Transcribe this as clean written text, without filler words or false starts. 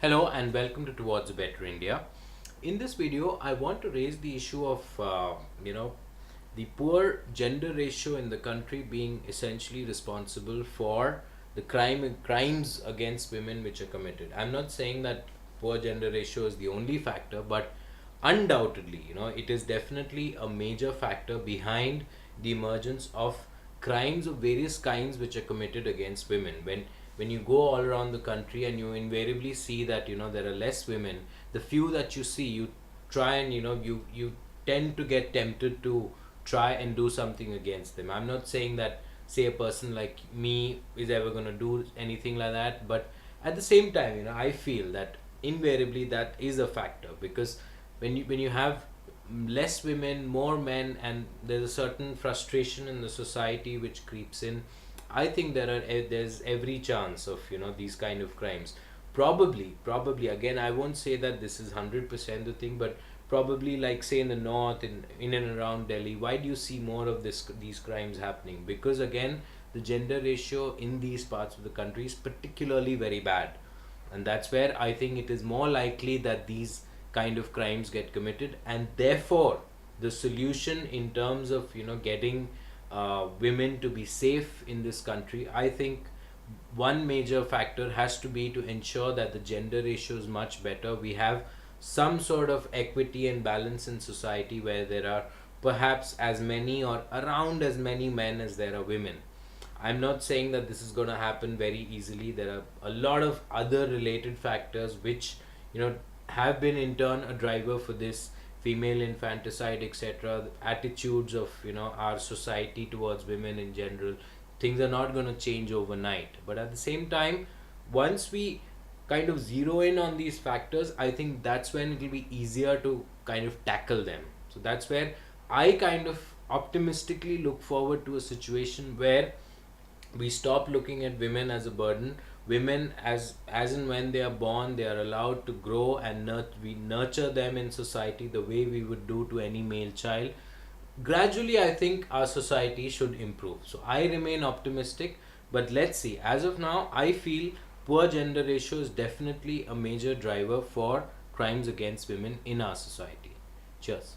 Hello and welcome to Towards a Better India. In this video, I want to raise the issue of the poor gender ratio in the country being essentially responsible for the crimes against women which are committed. I'm not saying that poor gender ratio is the only factor, but undoubtedly, it is definitely a major factor behind the emergence of crimes of various kinds which are committed against women. When you go all around the country and you invariably see that there are less women, the few that you see, you try and you tend to get tempted to try and do something against them. I'm not saying that, say, a person like me is ever going to do anything like that, but at the same time, I feel that invariably that is a factor, because when you have less women, more men, and there's a certain frustration in the society which creeps in. I think there's every chance of these kind of crimes. Probably again, I won't say that this is 100% the thing, but probably, like, say, in the north, in and around Delhi, why do you see more of these crimes happening? Because again, the gender ratio in these parts of the country is particularly very bad, and that's where I think it is more likely that these kind of crimes get committed. And therefore, the solution in terms of getting women to be safe in this country, I think one major factor has to be to ensure that the gender ratio is much better. We have some sort of equity and balance in society where there are perhaps as many or around as many men as there are women. I'm not saying that this is going to happen very easily. There are a lot of other related factors which have been in turn a driver for this: female infanticide, etc., attitudes of our society towards women in general. Things are not going to change overnight, but at the same time, once we kind of zero in on these factors, I think that's when it will be easier to kind of tackle them. So that's where I kind of optimistically look forward to a situation where we stop looking at women as a burden. Women, as and when they are born, they are allowed to grow, and we nurture them in society the way we would do to any male child. Gradually, I think our society should improve, so I remain optimistic. But let's see. As of now, I feel poor gender ratio is definitely a major driver for crimes against women in our society. Cheers.